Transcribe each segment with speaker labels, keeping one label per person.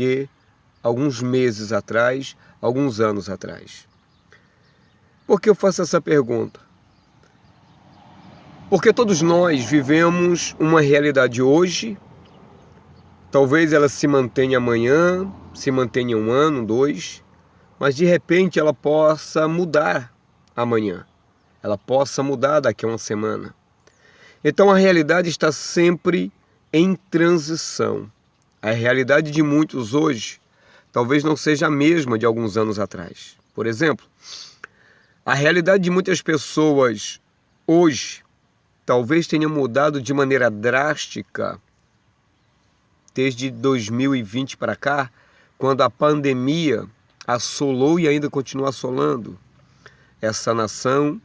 Speaker 1: que alguns meses atrás, alguns anos atrás. Por que eu faço essa pergunta? Porque todos nós vivemos uma realidade hoje, talvez ela se mantenha amanhã, se mantenha um ano, dois, mas de repente ela possa mudar amanhã, ela possa mudar daqui a uma semana. Então a realidade está sempre em transição. A realidade de muitos hoje talvez não seja a mesma de alguns anos atrás. Por exemplo, a realidade de muitas pessoas hoje talvez tenha mudado de maneira drástica desde 2020 para cá, quando a pandemia assolou e ainda continua assolando essa nação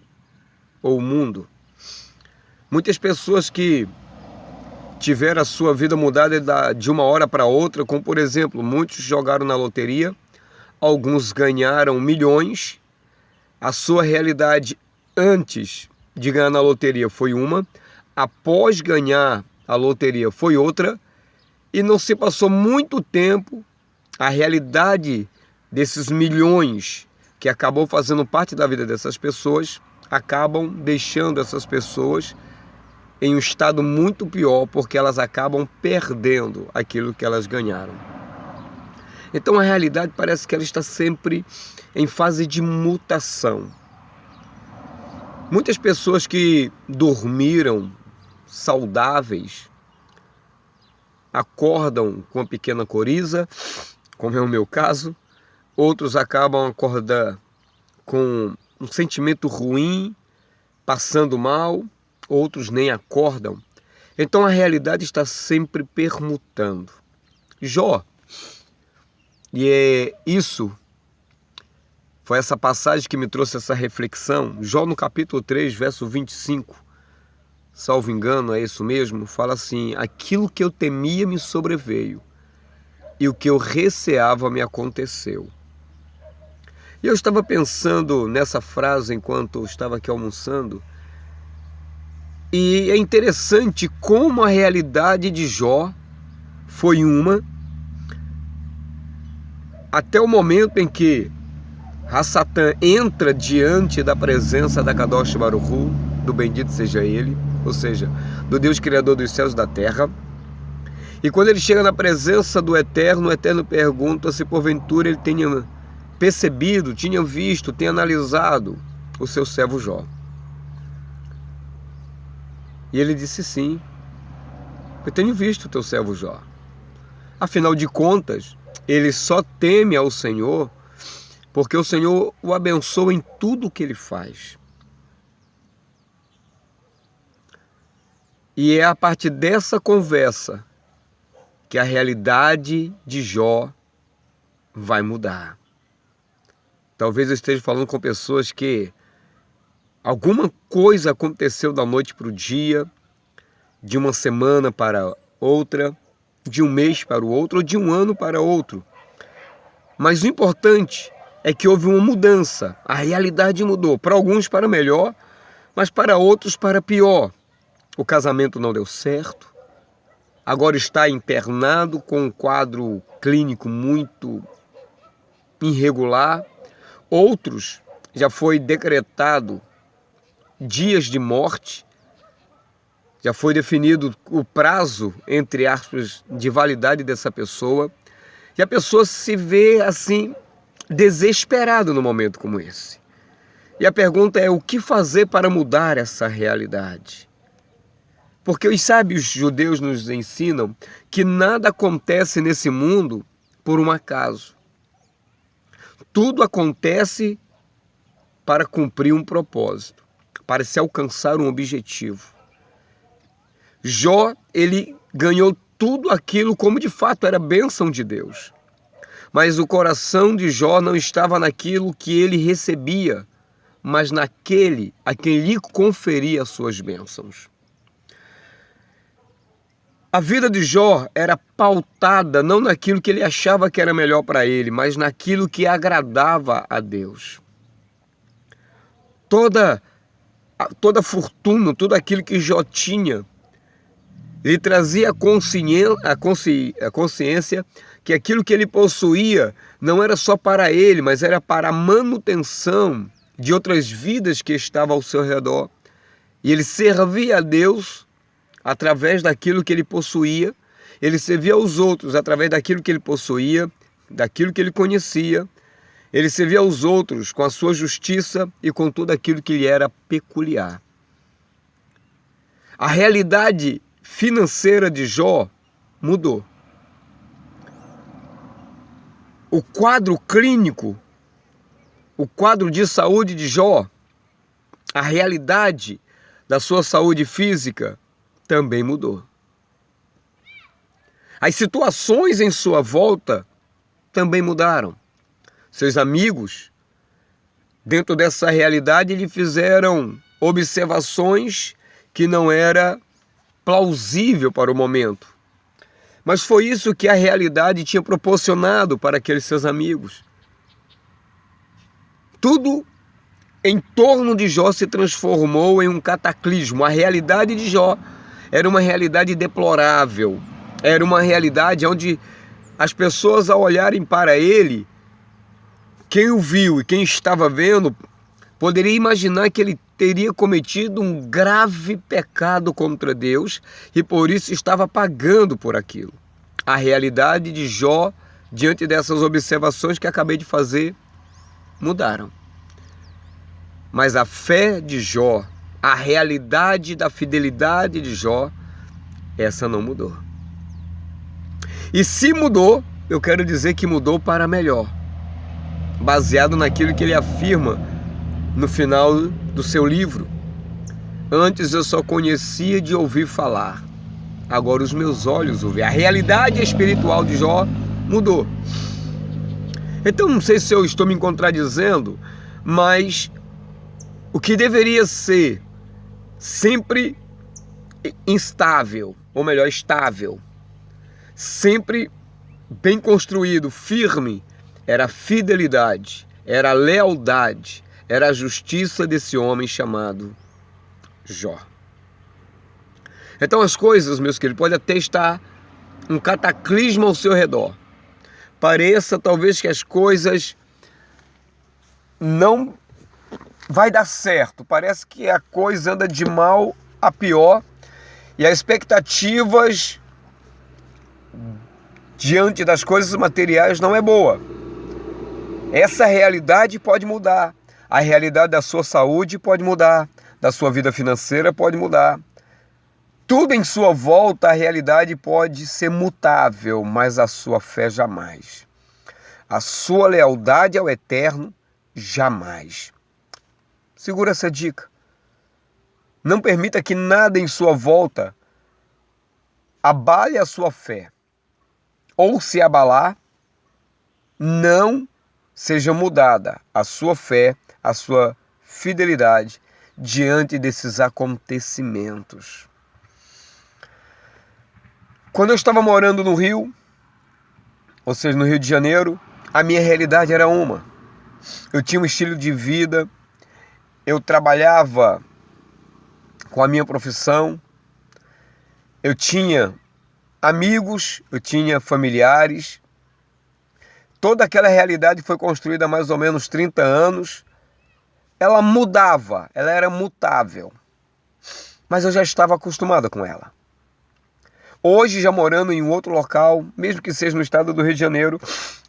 Speaker 1: ou o mundo. Muitas pessoas que tiveram a sua vida mudada de uma hora para outra, como por exemplo, muitos jogaram na loteria, alguns ganharam milhões, a sua realidade antes de ganhar na loteria foi uma, após ganhar a loteria foi outra, e não se passou muito tempo, a realidade desses milhões que acabou fazendo parte da vida dessas pessoas, acabam deixando essas pessoas em um estado muito pior, porque elas acabam perdendo aquilo que elas ganharam. Então a realidade parece que ela está sempre em fase de mutação. Muitas pessoas que dormiram saudáveis acordam com uma pequena coriza, como é o meu caso. Outros acabam acordando com um sentimento ruim, passando mal. Outros nem acordam. Então a realidade está sempre permutando. Jó, e é isso, foi essa passagem que me trouxe essa reflexão. Jó no capítulo 3, verso 25, salvo engano, é isso mesmo, fala assim: aquilo que eu temia me sobreveio, e o que eu receava me aconteceu. E eu estava pensando nessa frase enquanto eu estava aqui almoçando, e é interessante como a realidade de Jó foi uma, até o momento em que Satã entra diante da presença da Kadosh Baruch Hu, do bendito seja ele, ou seja, do Deus Criador dos céus e da terra. E quando ele chega na presença do Eterno, o Eterno pergunta se porventura ele tenha percebido, tinha visto, tenha analisado o seu servo Jó. E ele disse: sim, eu tenho visto o teu servo Jó. Afinal de contas, ele só teme ao Senhor porque o Senhor o abençoa em tudo o que ele faz. E é a partir dessa conversa que a realidade de Jó vai mudar. Talvez eu esteja falando com pessoas que alguma coisa aconteceu da noite para o dia, de uma semana para outra, de um mês para o outro, ou de um ano para outro. Mas o importante é que houve uma mudança, a realidade mudou, para alguns para melhor, mas para outros para pior. O casamento não deu certo, agora está internado com um quadro clínico muito irregular. Outros já foi decretado dias de morte, já foi definido o prazo, entre aspas, de validade dessa pessoa, e a pessoa se vê assim, desesperado num momento como esse. E a pergunta é: o que fazer para mudar essa realidade? Porque os sábios judeus nos ensinam que nada acontece nesse mundo por um acaso. Tudo acontece para cumprir um propósito, para se alcançar um objetivo. Jó, ele ganhou tudo aquilo como de fato era bênção de Deus. Mas o coração de Jó não estava naquilo que ele recebia, mas naquele a quem lhe conferia as suas bênçãos. A vida de Jó era pautada não naquilo que ele achava que era melhor para ele, mas naquilo que agradava a Deus. Toda fortuna, tudo aquilo que Jó tinha, ele trazia a consciência que aquilo que ele possuía não era só para ele, mas era para a manutenção de outras vidas que estavam ao seu redor. E ele servia a Deus através daquilo que ele possuía, ele servia aos outros através daquilo que ele possuía, daquilo que ele conhecia, ele servia aos outros com a sua justiça e com tudo aquilo que lhe era peculiar. A realidade financeira de Jó mudou. O quadro clínico, o quadro de saúde de Jó, a realidade da sua saúde física também mudou. As situações em sua volta também mudaram. Seus amigos, dentro dessa realidade, lhe fizeram observações que não era plausível para o momento. Mas foi isso que a realidade tinha proporcionado para aqueles seus amigos. Tudo em torno de Jó se transformou em um cataclismo. A realidade de Jó era uma realidade deplorável. Era uma realidade onde as pessoas, ao olharem para ele, quem o viu e quem estava vendo, poderia imaginar que ele teria cometido um grave pecado contra Deus e por isso estava pagando por aquilo. A realidade de Jó, diante dessas observações que acabei de fazer, mudaram. Mas a fé de Jó, a realidade da fidelidade de Jó, essa não mudou. E se mudou, eu quero dizer que mudou para melhor, baseado naquilo que ele afirma no final do seu livro. Antes eu só conhecia de ouvir falar, agora os meus olhos o veem. A realidade espiritual de Jó mudou. Então não sei se eu estou me contradizendo, mas o que deveria ser sempre instável, ou melhor, estável, sempre bem construído, firme, era a fidelidade, era a lealdade, era a justiça desse homem chamado Jó. Então as coisas, meus queridos, pode até estar um cataclismo ao seu redor. Pareça talvez que as coisas não vai dar certo. Parece que a coisa anda de mal a pior e as expectativas diante das coisas materiais não é boa. Essa realidade pode mudar. A realidade da sua saúde pode mudar, da sua vida financeira pode mudar. Tudo em sua volta, a realidade pode ser mutável, mas a sua fé jamais. A sua lealdade ao eterno, jamais. Segura essa dica. Não permita que nada em sua volta abale a sua fé. Ou se abalar, não seja mudada a sua fé, a sua fidelidade diante desses acontecimentos. Quando eu estava morando no Rio, ou seja, no Rio de Janeiro, a minha realidade era uma. Eu tinha um estilo de vida, eu trabalhava com a minha profissão, eu tinha amigos, eu tinha familiares. Toda aquela realidade foi construída há mais ou menos 30 anos. Ela mudava, ela era mutável, mas eu já estava acostumado com ela. Hoje, já morando em um outro local, mesmo que seja no estado do Rio de Janeiro,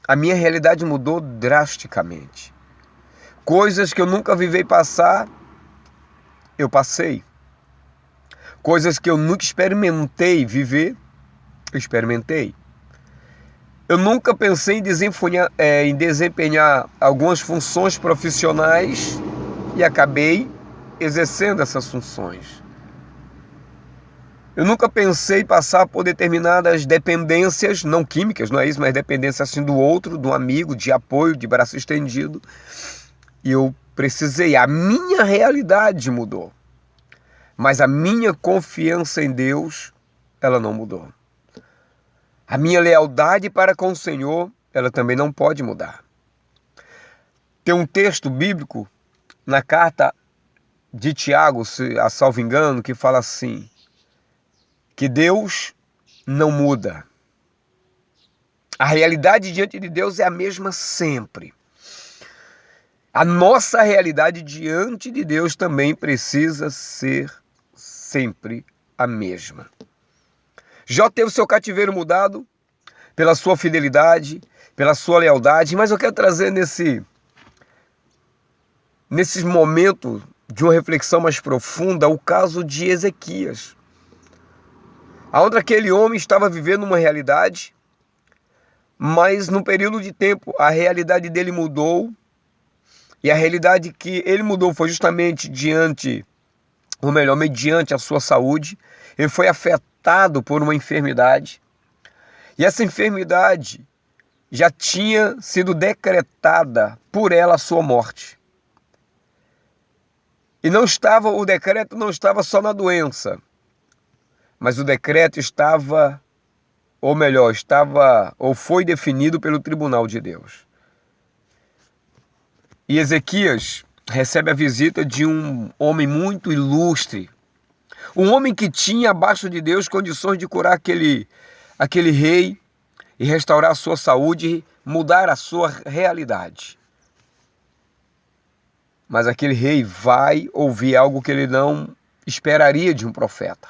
Speaker 1: a minha realidade mudou drasticamente. Coisas que eu nunca vivei passar, eu passei. Coisas que eu nunca experimentei viver, eu experimentei. Eu nunca pensei em desempenhar algumas funções profissionais e acabei exercendo essas funções. Eu nunca pensei em passar por determinadas dependências, não químicas, não é isso, mas dependências assim do outro, do amigo, de apoio, de braço estendido. E eu precisei, a minha realidade mudou. Mas a minha confiança em Deus, ela não mudou. A minha lealdade para com o Senhor, ela também não pode mudar. Tem um texto bíblico na carta de Tiago, a salvo engano, que fala assim, que Deus não muda. A realidade diante de Deus é a mesma sempre. A nossa realidade diante de Deus também precisa ser sempre a mesma. Jó teve o seu cativeiro mudado pela sua fidelidade, pela sua lealdade, mas eu quero trazer nesses momentos de uma reflexão mais profunda o caso de Ezequias, onde aquele homem estava vivendo uma realidade, mas num período de tempo a realidade dele mudou, e a realidade que ele mudou foi justamente mediante a sua saúde. Ele foi afetado por uma enfermidade, e essa enfermidade já tinha sido decretada por ela a sua morte. E o decreto não estava só na doença, mas o decreto foi definido pelo tribunal de Deus. E Ezequias recebe a visita de um homem muito ilustre, um homem que tinha abaixo de Deus condições de curar aquele rei e restaurar a sua saúde e mudar a sua realidade. Mas aquele rei vai ouvir algo que ele não esperaria de um profeta.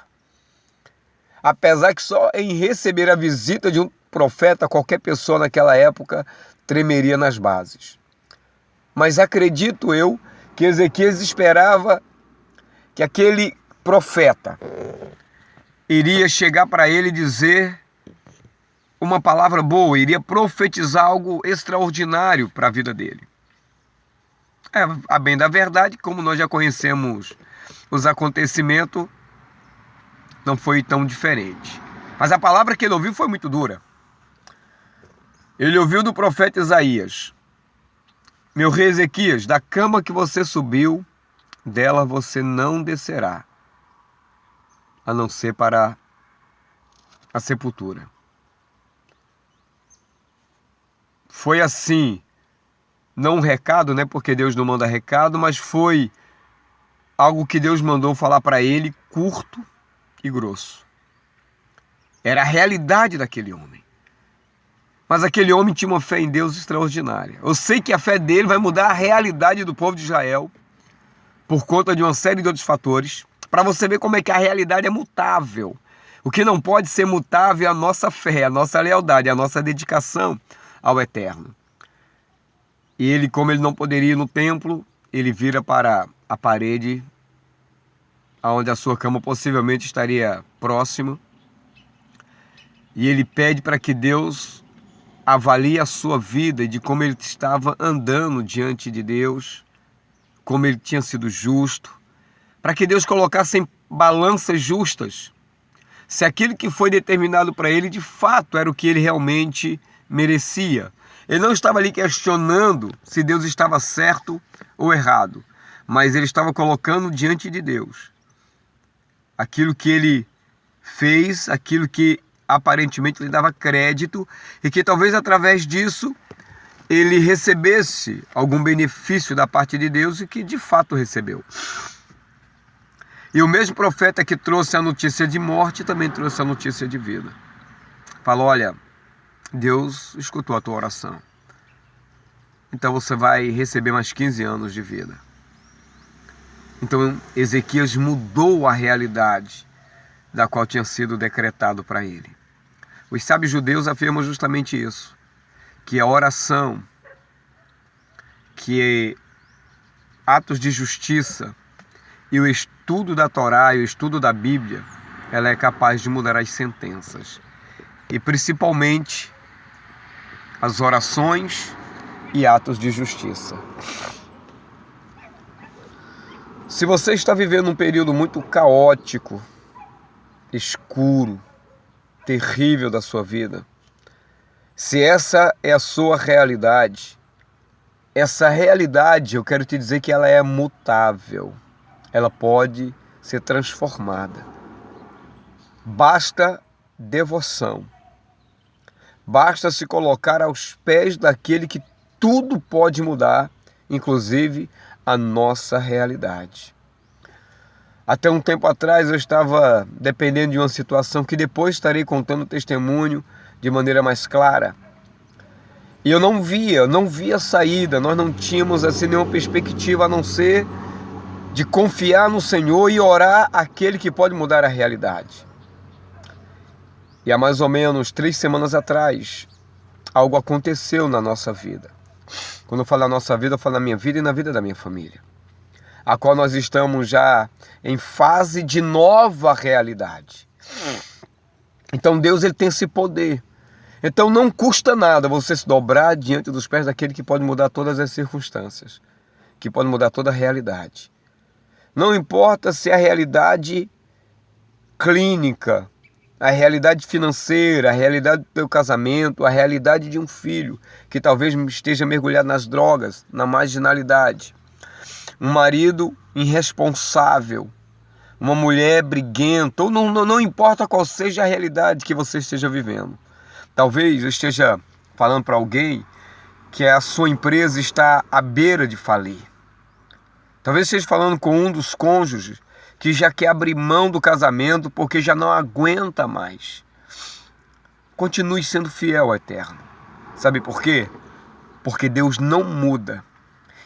Speaker 1: Apesar que só em receber a visita de um profeta, qualquer pessoa naquela época tremeria nas bases. Mas acredito eu que Ezequias esperava que aquele profeta iria chegar para ele e dizer uma palavra boa, iria profetizar algo extraordinário para a vida dele. A bem da verdade, como nós já conhecemos os acontecimentos, não foi tão diferente. Mas a palavra que ele ouviu foi muito dura. Ele ouviu do profeta Isaías: meu rei Ezequias, da cama que você subiu, dela você não descerá, a não ser para a sepultura. Foi assim, não um recado, né? Porque Deus não manda recado, mas foi algo que Deus mandou falar para ele, curto e grosso. Era a realidade daquele homem. Mas aquele homem tinha uma fé em Deus extraordinária. Eu sei que a fé dele vai mudar a realidade do povo de Israel por conta de uma série de outros fatores, para você ver como é que a realidade é mutável. O que não pode ser mutável é a nossa fé, a nossa lealdade, a nossa dedicação ao Eterno. E ele, como ele não poderia ir no templo, ele vira para a parede, onde a sua cama possivelmente estaria próxima, e ele pede para que Deus avalie a sua vida e de como ele estava andando diante de Deus, como ele tinha sido justo, para que Deus colocasse em balanças justas se aquilo que foi determinado para ele de fato era o que ele realmente merecia. Ele não estava ali questionando se Deus estava certo ou errado, mas ele estava colocando diante de Deus aquilo que ele fez, aquilo que aparentemente lhe dava crédito, e que talvez através disso ele recebesse algum benefício da parte de Deus, e que de fato recebeu. E o mesmo profeta que trouxe a notícia de morte também trouxe a notícia de vida. Falou: olha, Deus escutou a tua oração, então você vai receber mais 15 anos de vida. Então Ezequias mudou a realidade da qual tinha sido decretado para ele. Os sábios judeus afirmam justamente isso, que a oração, que atos de justiça e o estudo da Torá e o estudo da Bíblia, ela é capaz de mudar as sentenças. E principalmente as orações e atos de justiça. Se você está vivendo um período muito caótico, escuro, terrível da sua vida, se essa é a sua realidade, essa realidade, eu quero te dizer que ela é mutável, ela pode ser transformada. Basta devoção, basta se colocar aos pés daquele que tudo pode mudar, inclusive a nossa realidade. Até um tempo atrás eu estava dependendo de uma situação que depois estarei contando testemunho de maneira mais clara. E eu não via saída, nós não tínhamos assim nenhuma perspectiva a não ser de confiar no Senhor e orar aquele que pode mudar a realidade. E há mais ou menos 3 semanas atrás, algo aconteceu na nossa vida. Quando eu falo na nossa vida, eu falo na minha vida e na vida da minha família, a qual nós estamos já em fase de nova realidade. Então Deus, ele tem esse poder. Então não custa nada você se dobrar diante dos pés daquele que pode mudar todas as circunstâncias, que pode mudar toda a realidade. Não importa se é a realidade clínica, a realidade financeira, a realidade do teu casamento, a realidade de um filho que talvez esteja mergulhado nas drogas, na marginalidade. Um marido irresponsável, uma mulher briguenta, ou não importa qual seja a realidade que você esteja vivendo. Talvez eu esteja falando para alguém que a sua empresa está à beira de falir. Talvez esteja falando com um dos cônjuges que já quer abrir mão do casamento porque já não aguenta mais. Continue sendo fiel ao Eterno. Sabe por quê? Porque Deus não muda.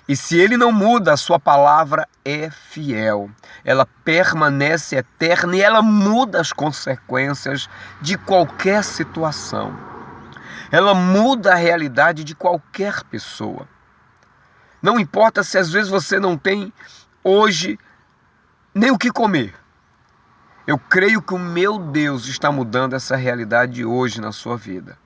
Speaker 1: E se Ele não muda, a sua palavra é fiel. Ela permanece eterna e ela muda as consequências de qualquer situação. Ela muda a realidade de qualquer pessoa. Não importa se às vezes você não tem hoje nem o que comer. Eu creio que o meu Deus está mudando essa realidade hoje na sua vida.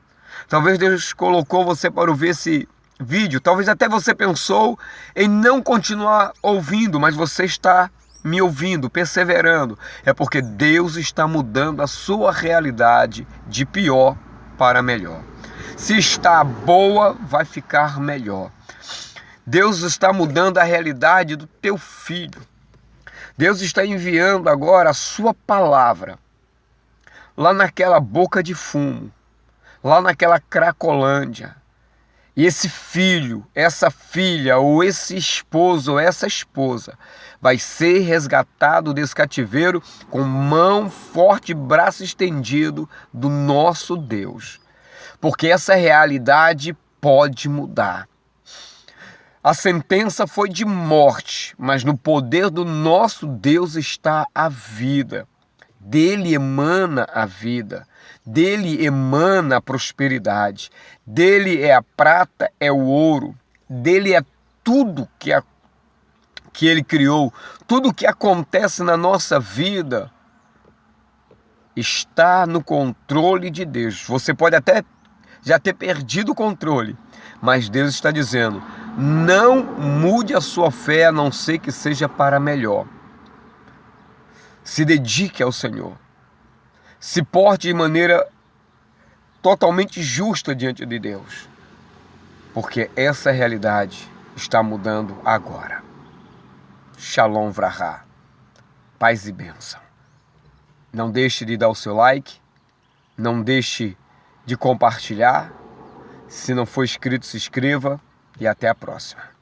Speaker 1: Talvez Deus colocou você para ouvir esse vídeo, talvez até você pensou em não continuar ouvindo, mas você está me ouvindo, perseverando. É porque Deus está mudando a sua realidade de pior para melhor. Se está boa, vai ficar melhor. Deus está mudando a realidade do teu filho. Deus está enviando agora a sua palavra lá naquela boca de fumo, lá naquela Cracolândia. E esse filho, essa filha, ou esse esposo, ou essa esposa, vai ser resgatado desse cativeiro com mão forte e braço estendido do nosso Deus. Porque essa realidade pode mudar. A sentença foi de morte, mas no poder do nosso Deus está a vida. Dele emana a vida, dele emana a prosperidade, dele é a prata, é o ouro, dele é tudo que ele criou, tudo que acontece na nossa vida está no controle de Deus. Você pode até já ter perdido o controle, mas Deus está dizendo: não mude a sua fé a não ser que seja para melhor. Se dedique ao Senhor. Se porte de maneira totalmente justa diante de Deus. Porque essa realidade está mudando agora. Shalom Vrahá. Paz e bênção. Não deixe de dar o seu like. Não deixe de compartilhar. Se não for inscrito, se inscreva. E até a próxima.